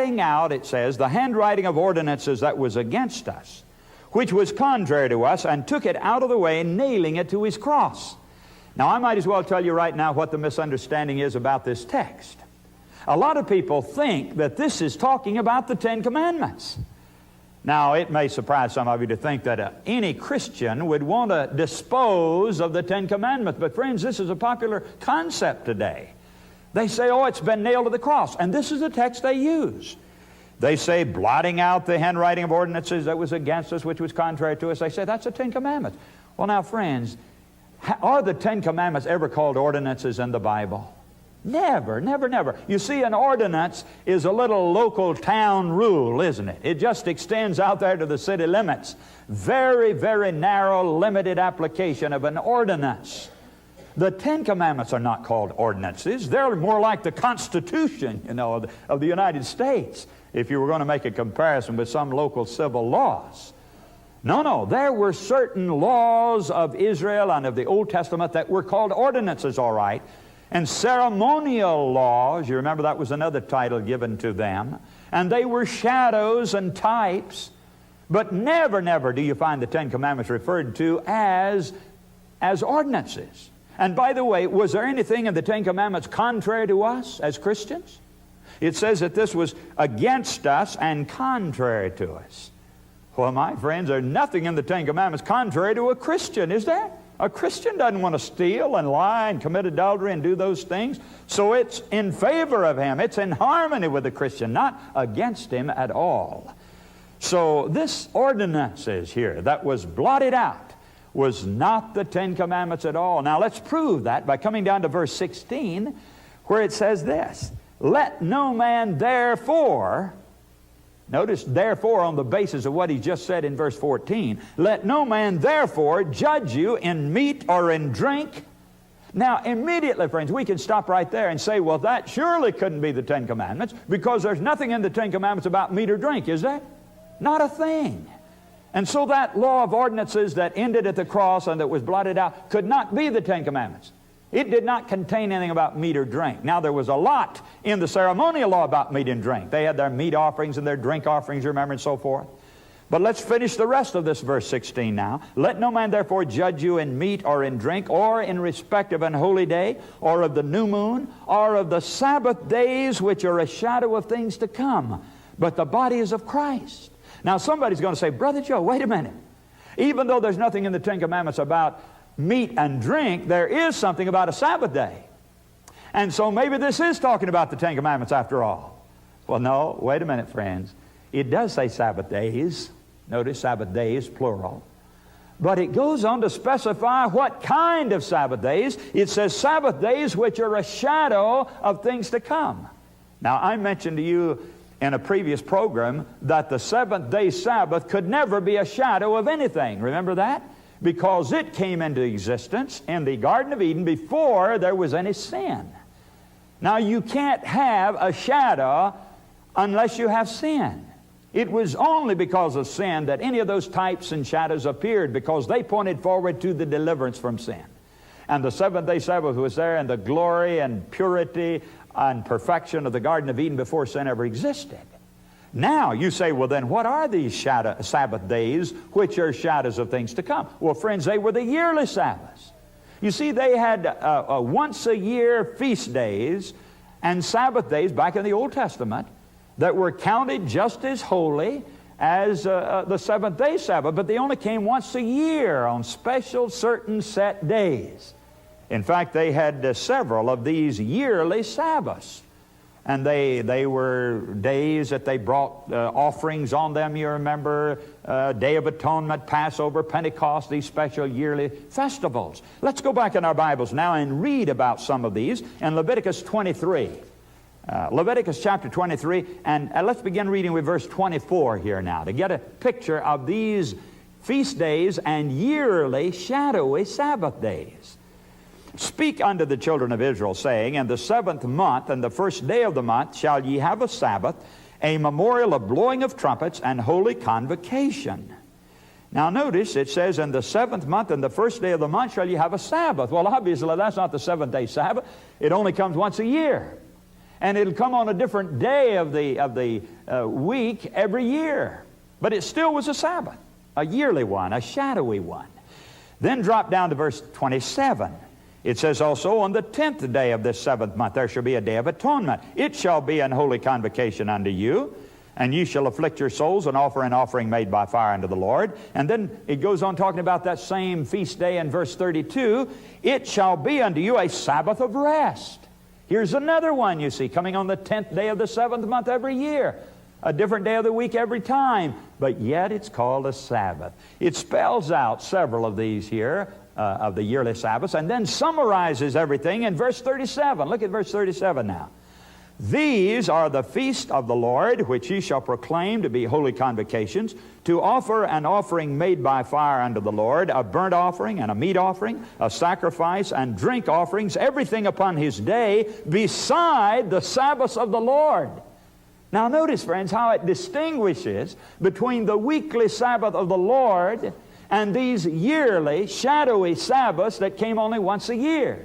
blotting out, it says, the handwriting of ordinances that was against us, which was contrary to us, and took it out of the way, nailing it to his cross. Now, I might as well tell you right now what the misunderstanding is about this text. A lot of people think that this is talking about the Ten Commandments. Now, it may surprise some of you to think that any Christian would want to dispose of the Ten Commandments. But friends, this is a popular concept today. They say, oh, it's been nailed to the cross. And this is the text they use. They say, blotting out the handwriting of ordinances that was against us, which was contrary to us. They say, that's the Ten Commandments. Well, now, friends, are the Ten Commandments ever called ordinances in the Bible? Never, never, never. You see, an ordinance is a little local town rule, isn't it? It just extends out there to the city limits. Very, very narrow, limited application of an ordinance. The Ten Commandments are not called ordinances. They're more like the Constitution, you know, of the United States, if you were going to make a comparison with some local civil laws. No, there were certain laws of Israel and of the Old Testament that were called ordinances, all right. And ceremonial laws, you remember that was another title given to them. And they were shadows and types. But never, never do you find the Ten Commandments referred to as ordinances. And by the way, was there anything in the Ten Commandments contrary to us as Christians? It says that this was against us and contrary to us. Well, my friends, there's nothing in the Ten Commandments contrary to a Christian, is there? A Christian doesn't want to steal and lie and commit adultery and do those things. So it's in favor of him. It's in harmony with the Christian, not against him at all. So this ordinance is here that was blotted out was not the Ten Commandments at all. Now let's prove that by coming down to verse 16, where it says this, let no man therefore... Notice, therefore, on the basis of what he just said in verse 14. Let no man, therefore, judge you in meat or in drink. Now, immediately, friends, we can stop right there and say, well, that surely couldn't be the Ten Commandments, because there's nothing in the Ten Commandments about meat or drink, is there? Not a thing. And so that law of ordinances that ended at the cross and that was blotted out could not be the Ten Commandments. It did not contain anything about meat or drink. Now, there was a lot in the ceremonial law about meat and drink. They had their meat offerings and their drink offerings, you remember, and so forth. But let's finish the rest of this verse 16 now. Let no man therefore judge you in meat or in drink, or in respect of an holy day, or of the new moon, or of the Sabbath days, which are a shadow of things to come. But the body is of Christ. Now, somebody's going to say, Brother Joe, wait a minute. Even though there's nothing in the Ten Commandments about meat and drink, there is something about a Sabbath day. And so maybe this is talking about the Ten Commandments after all. Well, no, wait a minute, friends. It does say Sabbath days. Notice Sabbath days, plural. But it goes on to specify what kind of Sabbath days. It says Sabbath days which are a shadow of things to come. Now, I mentioned to you in a previous program that the seventh-day Sabbath could never be a shadow of anything. Remember that? Because it came into existence in the Garden of Eden before there was any sin. Now, you can't have a shadow unless you have sin. It was only because of sin that any of those types and shadows appeared, because they pointed forward to the deliverance from sin. And the seventh-day Sabbath was there in the glory and purity and perfection of the Garden of Eden before sin ever existed. Now, you say, well, then what are these Sabbath days which are shadows of things to come? Well, friends, they were the yearly Sabbaths. You see, they had once-a-year feast days and Sabbath days back in the Old Testament that were counted just as holy as the seventh-day Sabbath, but they only came once a year on special, certain set days. In fact, they had several of these yearly Sabbaths. And they were days that they brought offerings on them, you remember, Day of Atonement, Passover, Pentecost, these special yearly festivals. Let's go back in our Bibles now and read about some of these in Leviticus 23. Leviticus chapter 23, and let's begin reading with verse 24 here now to get a picture of these feast days and yearly shadowy Sabbath days. Speak unto the children of Israel, saying, in the 7th month, and the first day of the month, shall ye have a Sabbath, a memorial of blowing of trumpets, and holy convocation. Now notice, it says, in the 7th month, and the first day of the month, shall ye have a Sabbath. Well, obviously, that's not the 7th-day Sabbath. It only comes once a year. and it'll come on a different day of the week every year. But it still was a Sabbath, a yearly one, a shadowy one. Then drop down to verse 27. It says also, on the 10th day of this 7th month there shall be a day of atonement. It shall be an holy convocation unto you, and ye shall afflict your souls and offer an offering made by fire unto the Lord. And then it goes on talking about that same feast day in verse 32. It shall be unto you a Sabbath of rest. Here's another one, you see, coming on the 10th day of the 7th month every year. A different day of the week every time, but yet it's called a Sabbath. It spells out several of these here, of the yearly Sabbaths, and then summarizes everything in verse 37. Look at verse 37 now. These are the feast of the Lord, which ye shall proclaim to be holy convocations, to offer an offering made by fire unto the Lord, a burnt offering and a meat offering, a sacrifice and drink offerings, everything upon his day, beside the Sabbaths of the Lord. Now notice, friends, how it distinguishes between the weekly Sabbath of the Lord and these yearly, shadowy Sabbaths that came only once a year.